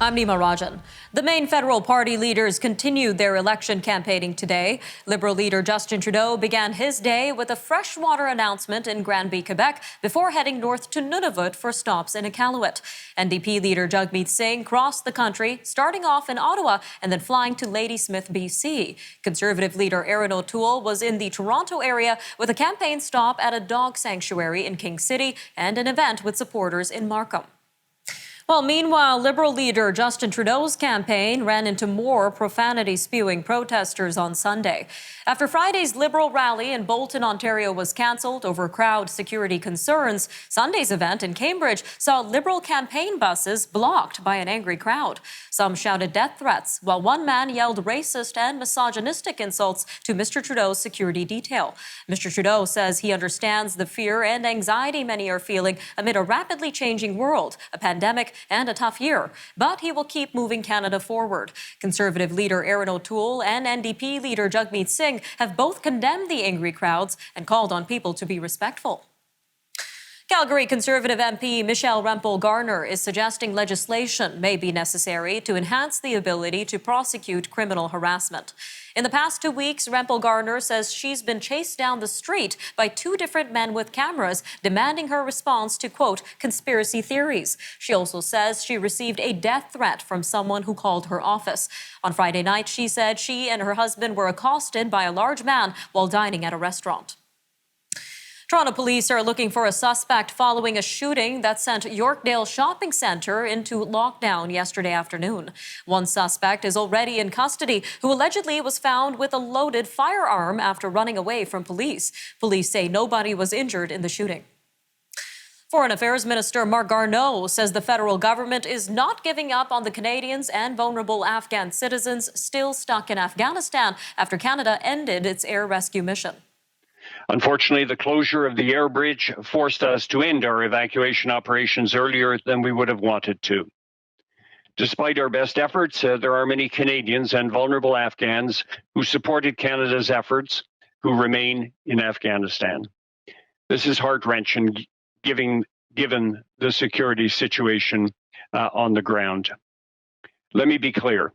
I'm Nima Rajan. The main federal party leaders continued their election campaigning today. Liberal leader Justin Trudeau began his day with a freshwater announcement in Granby, Quebec, before heading north to Nunavut for stops in Iqaluit. NDP leader Jagmeet Singh crossed the country, starting off in Ottawa and then flying to Ladysmith, BC. Conservative leader Erin O'Toole was in the Toronto area with a campaign stop at a dog sanctuary in King City and an event with supporters in Markham. Well, meanwhile, Liberal leader Justin Trudeau's campaign ran into more profanity-spewing protesters on Sunday. After Friday's Liberal rally in Bolton, Ontario was cancelled over crowd security concerns, Sunday's event in Cambridge saw Liberal campaign buses blocked by an angry crowd. Some shouted death threats, while one man yelled racist and misogynistic insults to Mr. Trudeau's security detail. Mr. Trudeau says he understands the fear and anxiety many are feeling amid a rapidly changing world, a pandemic, and a tough year. But he will keep moving Canada forward. Conservative leader Erin O'Toole and NDP leader Jagmeet Singh have both condemned the angry crowds and called on people to be respectful. Calgary Conservative MP Michelle Rempel-Garner is suggesting legislation may be necessary to enhance the ability to prosecute criminal harassment. In the past 2 weeks, Rempel-Garner says she's been chased down the street by 2 different men with cameras demanding her response to, quote, conspiracy theories. She also says she received a death threat from someone who called her office. On Friday night, she said she and her husband were accosted by a large man while dining at a restaurant. Toronto police are looking for a suspect following a shooting that sent Yorkdale Shopping Centre into lockdown yesterday afternoon. One suspect is already in custody, who allegedly was found with a loaded firearm after running away from police. Police say nobody was injured in the shooting. Foreign Affairs Minister Marc Garneau says the federal government is not giving up on the Canadians and vulnerable Afghan citizens still stuck in Afghanistan after Canada ended its air rescue mission. Unfortunately, the closure of the air bridge forced us to end our evacuation operations earlier than we would have wanted to. Despite our best efforts, there are many Canadians and vulnerable Afghans who supported Canada's efforts who remain in Afghanistan. This is heart-wrenching given the security situation on the ground. Let me be clear.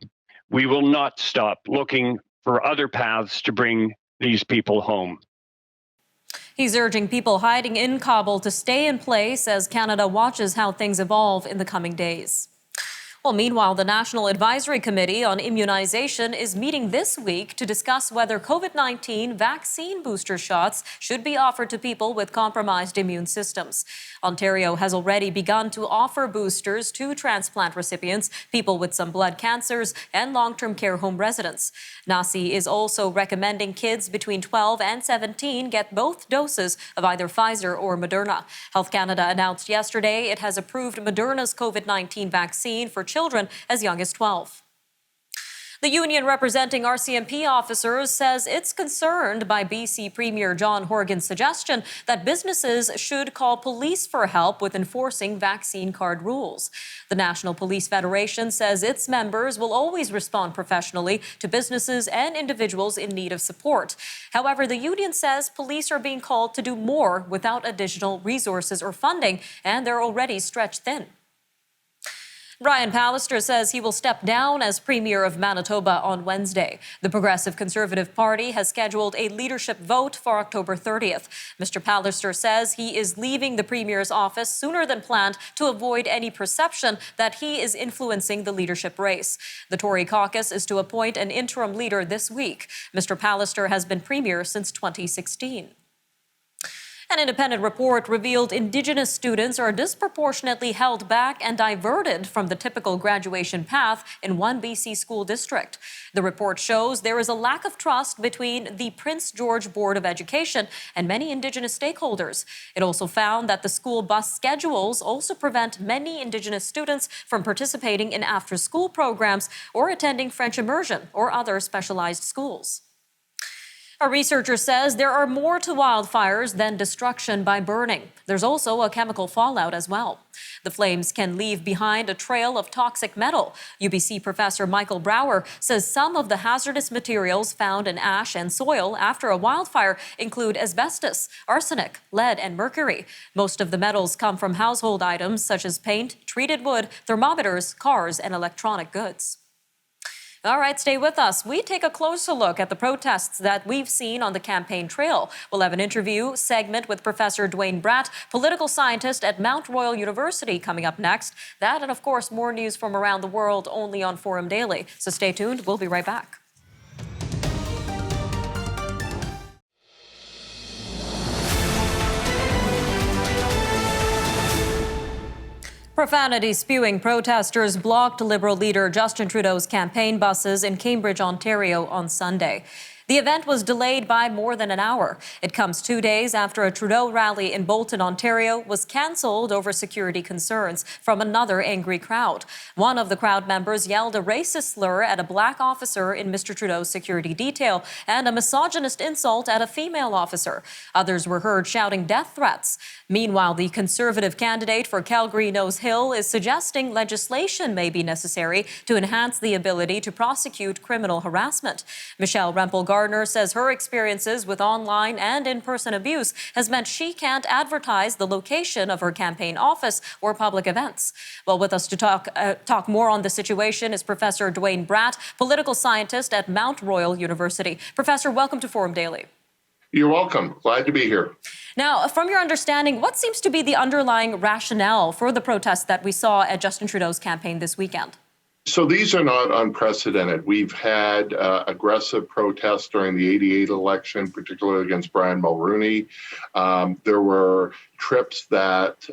We will not stop looking for other paths to bring these people home. He's urging people hiding in Kabul to stay in place as Canada watches how things evolve in the coming days. Well, meanwhile, the National Advisory Committee on Immunization is meeting this week to discuss whether COVID-19 vaccine booster shots should be offered to people with compromised immune systems. Ontario has already begun to offer boosters to transplant recipients, people with some blood cancers, and long-term care home residents. NACI is also recommending kids between 12 and 17 get both doses of either Pfizer or Moderna. Health Canada announced yesterday it has approved Moderna's COVID-19 vaccine for children as young as 12. The union representing RCMP officers says it's concerned by BC Premier John Horgan's suggestion that businesses should call police for help with enforcing vaccine card rules. The National Police Federation says its members will always respond professionally to businesses and individuals in need of support. However, the union says police are being called to do more without additional resources or funding, and they're already stretched thin. Brian Pallister says he will step down as Premier of Manitoba on Wednesday. The Progressive Conservative Party has scheduled a leadership vote for October 30th. Mr. Pallister says he is leaving the Premier's office sooner than planned to avoid any perception that he is influencing the leadership race. The Tory caucus is to appoint an interim leader this week. Mr. Pallister has been Premier since 2016. An independent report revealed Indigenous students are disproportionately held back and diverted from the typical graduation path in one BC school district. The report shows there is a lack of trust between the Prince George Board of Education and many Indigenous stakeholders. It also found that the school bus schedules also prevent many Indigenous students from participating in after-school programs or attending French immersion or other specialized schools. A researcher says there are more to wildfires than destruction by burning. There's also a chemical fallout as well. The flames can leave behind a trail of toxic metal. UBC professor Michael Brower says some of the hazardous materials found in ash and soil after a wildfire include asbestos, arsenic, lead, and mercury. Most of the metals come from household items such as paint, treated wood, thermometers, cars, and electronic goods. All right, stay with us. We take a closer look at the protests that we've seen on the campaign trail. We'll have an interview segment with Professor Duane Bratt, political scientist at Mount Royal University, coming up next. That and, of course, more news from around the world only on Forum Daily. So stay tuned. We'll be right back. Profanity-spewing protesters blocked Liberal leader Justin Trudeau's campaign buses in Cambridge, Ontario on Sunday. The event was delayed by more than an hour. It comes 2 days after a Trudeau rally in Bolton, Ontario was cancelled over security concerns from another angry crowd. One of the crowd members yelled a racist slur at a black officer in Mr. Trudeau's security detail and a misogynist insult at a female officer. Others were heard shouting death threats. Meanwhile, the Conservative candidate for Calgary-Nose Hill is suggesting legislation may be necessary to enhance the ability to prosecute criminal harassment. Michelle Rempel-Gardner says her experiences with online and in-person abuse has meant she can't advertise the location of her campaign office or public events. Well, with us to talk more on the situation is Professor Duane Bratt, political scientist at Mount Royal University. Professor, welcome to Forum Daily. You're welcome. Glad to be here. Now, from your understanding, what seems to be the underlying rationale for the protests that we saw at Justin Trudeau's campaign this weekend? So these are not unprecedented. We've had aggressive protests during the '88 election, particularly against Brian Mulroney. There were trips that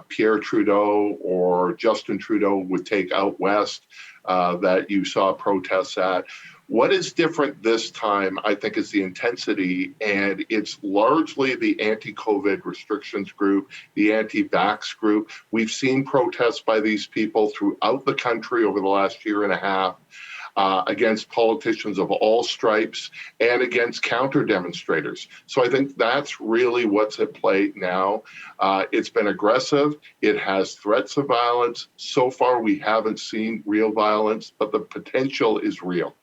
Pierre Trudeau or Justin Trudeau would take out west that you saw protests at. What is different this time, I think, is the intensity, and it's largely the anti-COVID restrictions group, the anti-vax group. We've seen protests by these people throughout the country over the last year and a half against politicians of all stripes and against counter-demonstrators. So I think that's really what's at play now. It's been aggressive. It has threats of violence. So far, we haven't seen real violence, but the potential is real.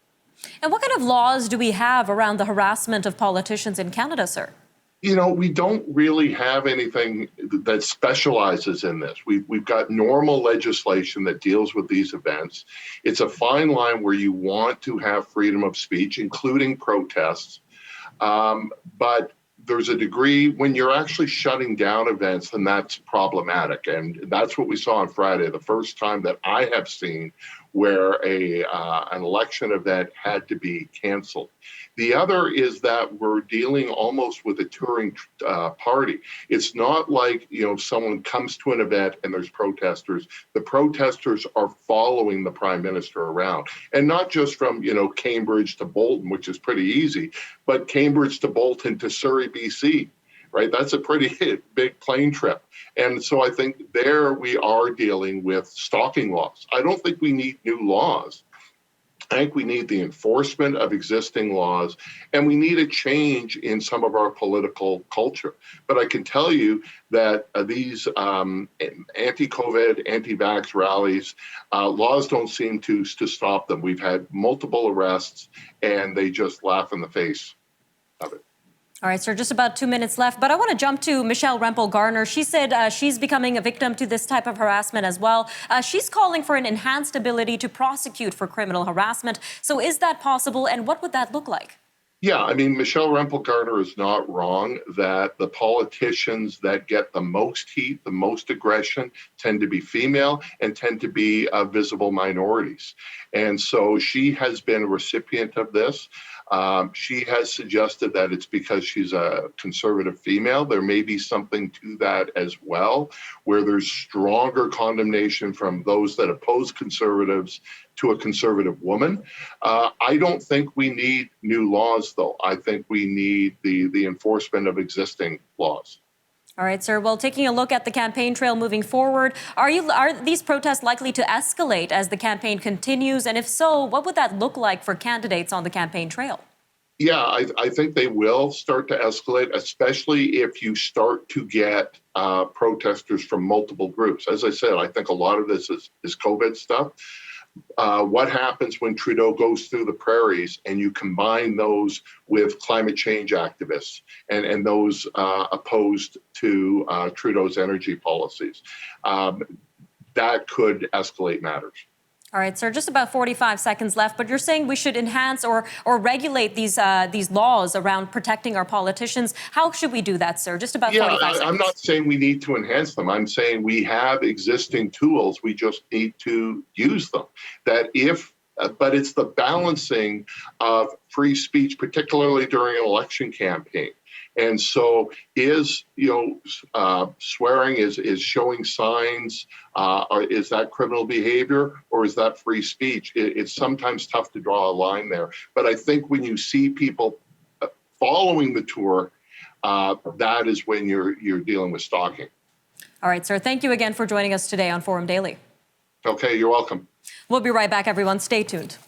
And what kind of laws do we have around the harassment of politicians in Canada, sir? You know, we don't really have anything that specializes in this. We've got normal legislation that deals with these events. It's a fine line where you want to have freedom of speech, including protests. But there's a degree when you're actually shutting down events, then that's problematic. And that's what we saw on Friday, the first time that I have seen where an election event had to be canceled. The other is that we're dealing almost with a touring party. It's not like, someone comes to an event and there's protesters. The protesters are following the prime minister around, and not just from, Cambridge to Bolton, which is pretty easy, but Cambridge to Bolton to Surrey, BC. Right, that's a pretty big plane trip. And so I think there we are dealing with stalking laws. I don't think we need new laws. I think we need the enforcement of existing laws, and we need a change in some of our political culture. But I can tell you that these anti-COVID, anti-vax rallies, laws don't seem to stop them. We've had multiple arrests, and they just laugh in the face of it. All right, sir, just about 2 minutes left, but I want to jump to Michelle Rempel-Gardner. She said she's becoming a victim to this type of harassment as well. She's calling for an enhanced ability to prosecute for criminal harassment. So is that possible, and what would that look like? Yeah, I mean, Michelle Rempel-Gardner is not wrong that the politicians that get the most heat, the most aggression, tend to be female and tend to be visible minorities. And so she has been a recipient of this. She has suggested that it's because she's a conservative female. There may be something to that as well, where there's stronger condemnation from those that oppose conservatives to a conservative woman. I don't think we need new laws, though. I think we need the enforcement of existing laws. All right, sir. Well, taking a look at the campaign trail moving forward, are these protests likely to escalate as the campaign continues? And if so, what would that look like for candidates on the campaign trail? Yeah, I think they will start to escalate, especially if you start to get protesters from multiple groups. As I said, I think a lot of this is COVID stuff. What happens when Trudeau goes through the prairies and you combine those with climate change activists and those opposed to Trudeau's energy policies? That could escalate matters. All right, sir, just about 45 seconds left, but you're saying we should enhance or regulate these laws around protecting our politicians. How should we do that, sir? Just about 45 seconds. I'm not saying we need to enhance them. I'm saying we have existing tools. We just need to use them. But it's the balancing of free speech, particularly during an election campaign. And so swearing is showing signs, or is that criminal behavior or is that free speech? It's sometimes tough to draw a line there. But I think when you see people following the tour, that is when you're dealing with stalking. All right, sir. Thank you again for joining us today on Forum Daily. Okay, you're welcome. We'll be right back, everyone. Stay tuned.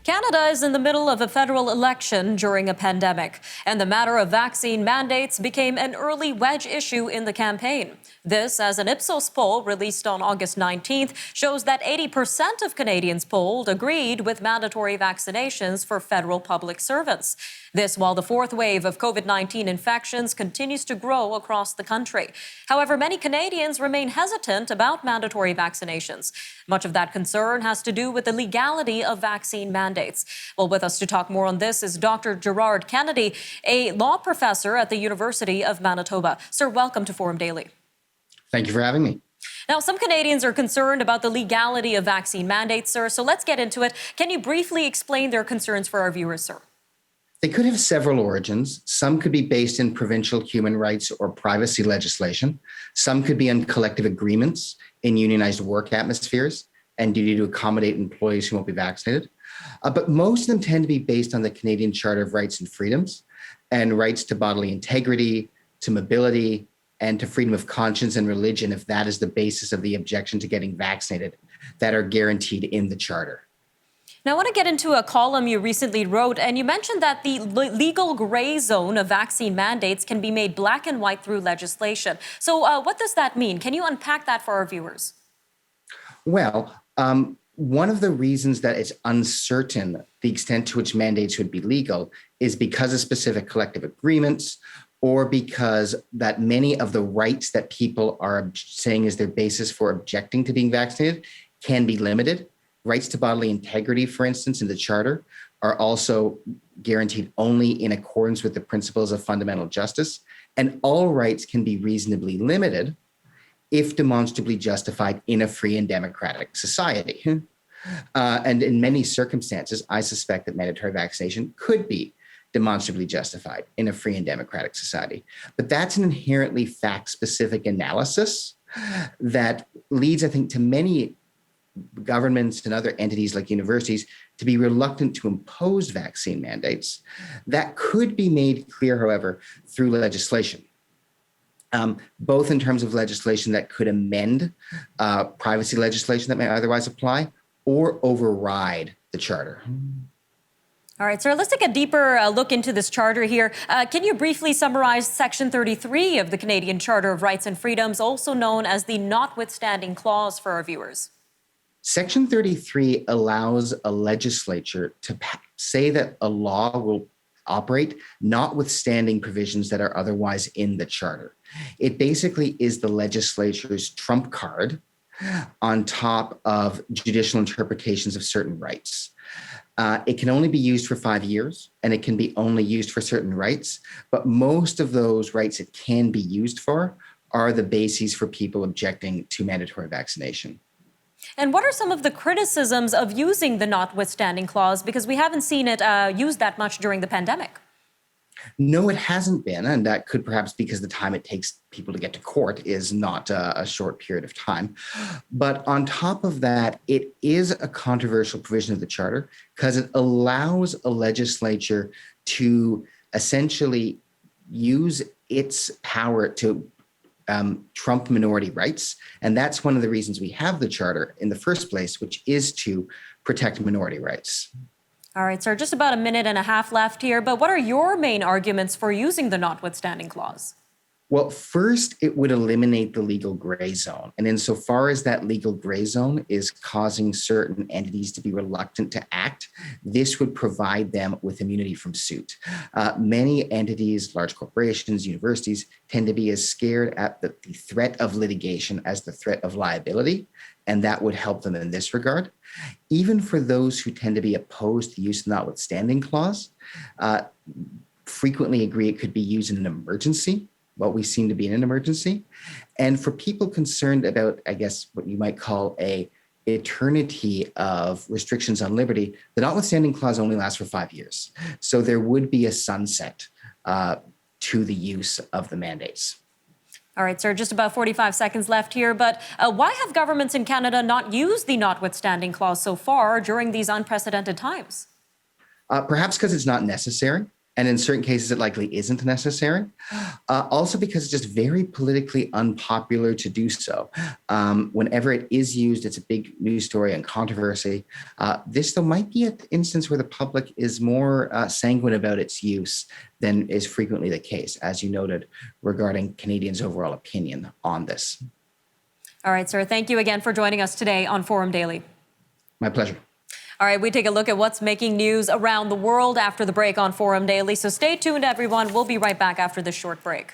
Canada is in the middle of a federal election during a pandemic, and the matter of vaccine mandates became an early wedge issue in the campaign. This, as an Ipsos poll released on August 19th, shows that 80% of Canadians polled agreed with mandatory vaccinations for federal public servants. This while the fourth wave of COVID-19 infections continues to grow across the country. However, many Canadians remain hesitant about mandatory vaccinations. Much of that concern has to do with the legality of vaccine mandates. Well, with us to talk more on this is Dr. Gerard Kennedy, a law professor at the University of Manitoba. Sir, welcome to Forum Daily. Thank you for having me. Now, some Canadians are concerned about the legality of vaccine mandates, sir, so let's get into it. Can you briefly explain their concerns for our viewers, sir? They could have several origins. Some could be based in provincial human rights or privacy legislation. Some could be on collective agreements in unionized work atmospheres and duty to accommodate employees who won't be vaccinated. But most of them tend to be based on the Canadian Charter of Rights and Freedoms and rights to bodily integrity, to mobility, and to freedom of conscience and religion, if that is the basis of the objection to getting vaccinated, that are guaranteed in the Charter. Now, I want to get into a column you recently wrote, and you mentioned that the legal gray zone of vaccine mandates can be made black and white through legislation. So what does that mean? Can you unpack that for our viewers? Well, one of the reasons that it's uncertain the extent to which mandates would be legal is because of specific collective agreements, or because that many of the rights that people are saying is their basis for objecting to being vaccinated can be limited. Rights to bodily integrity, for instance, in the Charter are also guaranteed only in accordance with the principles of fundamental justice. And all rights can be reasonably limited if demonstrably justified in a free and democratic society. And in many circumstances, I suspect that mandatory vaccination could be demonstrably justified in a free and democratic society. But that's an inherently fact-specific analysis that leads, I think, to many governments and other entities like universities to be reluctant to impose vaccine mandates. That could be made clear, however, through legislation, both in terms of legislation that could amend privacy legislation that may otherwise apply or override the Charter. All right, sir, let's take a deeper look into this charter here. Can you briefly summarize Section 33 of the Canadian Charter of Rights and Freedoms, also known as the Notwithstanding Clause for our viewers? Section 33 allows a legislature to say that a law will operate notwithstanding provisions that are otherwise in the Charter. It basically is the legislature's trump card on top of judicial interpretations of certain rights. It can only be used for 5 years, and it can be only used for certain rights, but most of those rights it can be used for are the bases for people objecting to mandatory vaccination. And what are some of the criticisms of using the Notwithstanding Clause? Because we haven't seen it used that much during the pandemic. No, it hasn't been, and that could perhaps because the time it takes people to get to court is not a short period of time. But on top of that, it is a controversial provision of the Charter because it allows a legislature to essentially use its power to trump minority rights. And that's one of the reasons we have the Charter in the first place, which is to protect minority rights. All right, sir, just about a minute and a half left here, but what are your main arguments for using the Notwithstanding clause? Well, first, it would eliminate the legal gray zone. And insofar as that legal gray zone is causing certain entities to be reluctant to act, this would provide them with immunity from suit. Many entities, large corporations, universities, tend to be as scared at the threat of litigation as the threat of liability, and that would help them in this regard. Even for those who tend to be opposed to the use of the Notwithstanding clause, frequently agree it could be used in an emergency. What we seem to be in an emergency. And for people concerned about, I guess, what you might call a eternity of restrictions on liberty, the Notwithstanding clause only lasts for 5 years. So there would be a sunset to the use of the mandates. All right, sir, just about 45 seconds left here, but why have governments in Canada not used the Notwithstanding clause so far during these unprecedented times? Perhaps because it's not necessary. And in certain cases, it likely isn't necessary. Also because it's just very politically unpopular to do so. Whenever it is used, it's a big news story and controversy. This, though, might be an instance where the public is more sanguine about its use than is frequently the case, as you noted, regarding Canadians' overall opinion on this. All right, sir. Thank you again for joining us today on Forum Daily. My pleasure. All right, we take a look at what's making news around the world after the break on Forum Daily. So stay tuned, everyone. We'll be right back after this short break.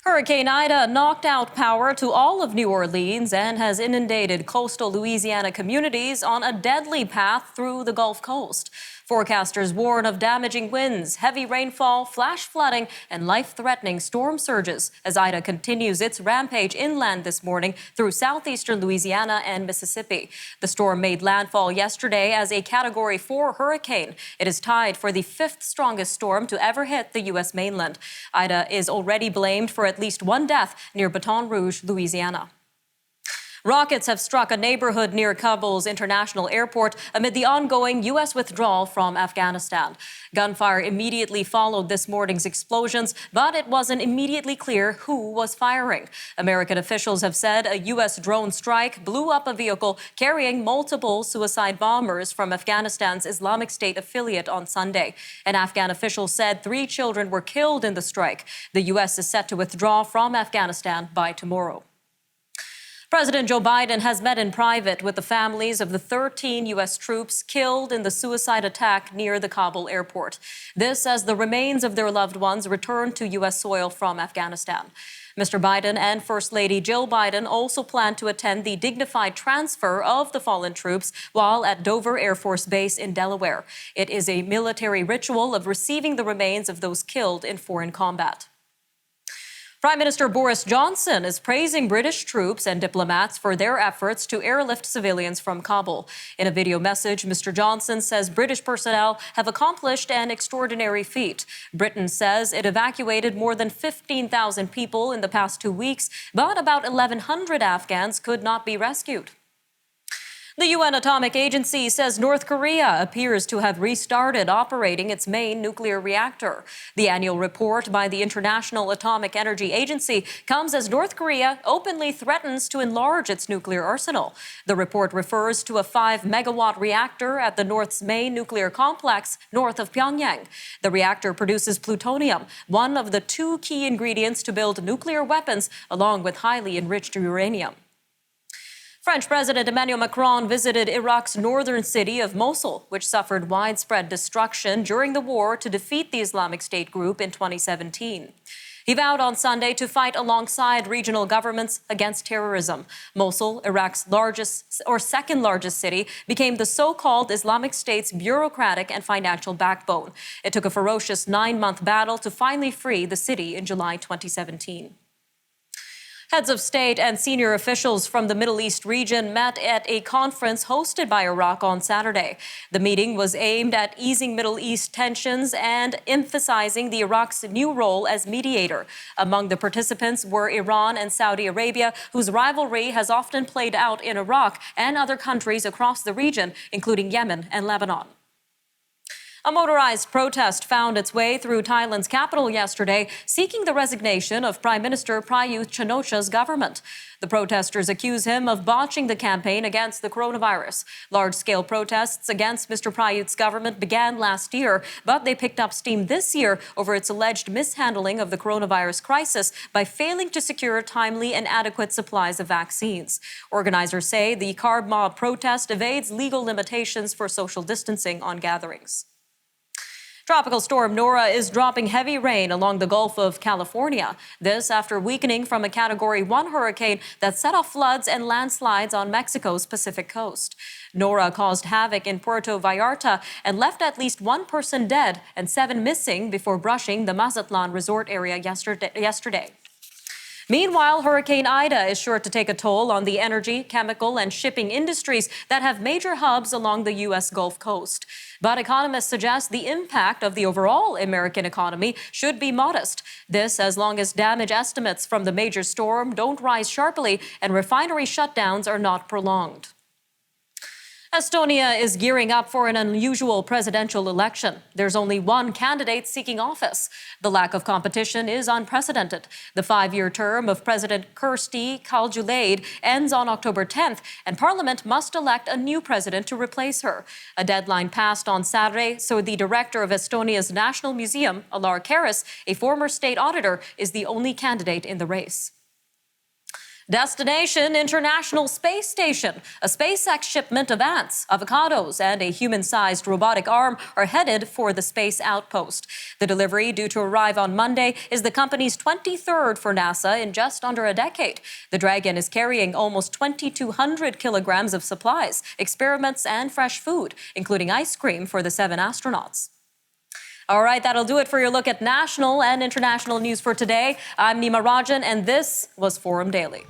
Hurricane Ida knocked out power to all of New Orleans and has inundated coastal Louisiana communities on a deadly path through the Gulf Coast. Forecasters warn of damaging winds, heavy rainfall, flash flooding, and life-threatening storm surges as Ida continues its rampage inland this morning through southeastern Louisiana and Mississippi. The storm made landfall yesterday as a Category 4 hurricane. It is tied for the 5th strongest storm to ever hit the U.S. mainland. Ida is already blamed for at least one death near Baton Rouge, Louisiana. Rockets have struck a neighborhood near Kabul's international airport amid the ongoing U.S. withdrawal from Afghanistan. Gunfire immediately followed this morning's explosions, but it wasn't immediately clear who was firing. American officials have said a U.S. drone strike blew up a vehicle carrying multiple suicide bombers from Afghanistan's Islamic State affiliate on Sunday. An Afghan official said 3 children were killed in the strike. The U.S. is set to withdraw from Afghanistan by tomorrow. President Joe Biden has met in private with the families of the 13 U.S. troops killed in the suicide attack near the Kabul airport. This as the remains of their loved ones return to U.S. soil from Afghanistan. Mr. Biden and First Lady Jill Biden also plan to attend the dignified transfer of the fallen troops while at Dover Air Force Base in Delaware. It is a military ritual of receiving the remains of those killed in foreign combat. Prime Minister Boris Johnson is praising British troops and diplomats for their efforts to airlift civilians from Kabul. In a video message, Mr. Johnson says British personnel have accomplished an extraordinary feat. Britain says it evacuated more than 15,000 people in the past 2 weeks, but about 1,100 Afghans could not be rescued. The UN Atomic Agency says North Korea appears to have restarted operating its main nuclear reactor. The annual report by the International Atomic Energy Agency comes as North Korea openly threatens to enlarge its nuclear arsenal. The report refers to a 5-megawatt reactor at the North's main nuclear complex north of Pyongyang. The reactor produces plutonium, one of the 2 key ingredients to build nuclear weapons, along with highly enriched uranium. French President Emmanuel Macron visited Iraq's northern city of Mosul, which suffered widespread destruction during the war to defeat the Islamic State group in 2017. He vowed on Sunday to fight alongside regional governments against terrorism. Mosul, Iraq's second largest city, became the so-called Islamic State's bureaucratic and financial backbone. It took a ferocious 9-month battle to finally free the city in July 2017. Heads of state and senior officials from the Middle East region met at a conference hosted by Iraq on Saturday. The meeting was aimed at easing Middle East tensions and emphasizing Iraq's new role as mediator. Among the participants were Iran and Saudi Arabia, whose rivalry has often played out in Iraq and other countries across the region, including Yemen and Lebanon. A motorized protest found its way through Thailand's capital yesterday, seeking the resignation of Prime Minister Prayut Chan-o-cha's government. The protesters accuse him of botching the campaign against the coronavirus. Large-scale protests against Mr. Prayut's government began last year, but they picked up steam this year over its alleged mishandling of the coronavirus crisis by failing to secure timely and adequate supplies of vaccines. Organizers say the carb mob protest evades legal limitations for social distancing on gatherings. Tropical storm Nora is dropping heavy rain along the Gulf of California. This after weakening from a Category 1 hurricane that set off floods and landslides on Mexico's Pacific coast. Nora caused havoc in Puerto Vallarta and left at least one person dead and 7 missing before brushing the Mazatlan resort area yesterday. Meanwhile, Hurricane Ida is sure to take a toll on the energy, chemical, and shipping industries that have major hubs along the U.S. Gulf Coast. But economists suggest the impact of the overall American economy should be modest. This as long as damage estimates from the major storm don't rise sharply and refinery shutdowns are not prolonged. Estonia is gearing up for an unusual presidential election. There's only one candidate seeking office. The lack of competition is unprecedented. The 5-year term of President Kersti Kaljulaid ends on October 10th, and Parliament must elect a new president to replace her. A deadline passed on Saturday, so the director of Estonia's National Museum, Alar Karis, a former state auditor, is the only candidate in the race. Destination International Space Station. A SpaceX shipment of ants, avocados, and a human-sized robotic arm are headed for the space outpost. The delivery, due to arrive on Monday, is the company's 23rd for NASA in just under a decade. The Dragon is carrying almost 2,200 kilograms of supplies, experiments, and fresh food, including ice cream for the 7 astronauts. All right, that'll do it for your look at national and international news for today. I'm Nima Rajan, and this was Forum Daily.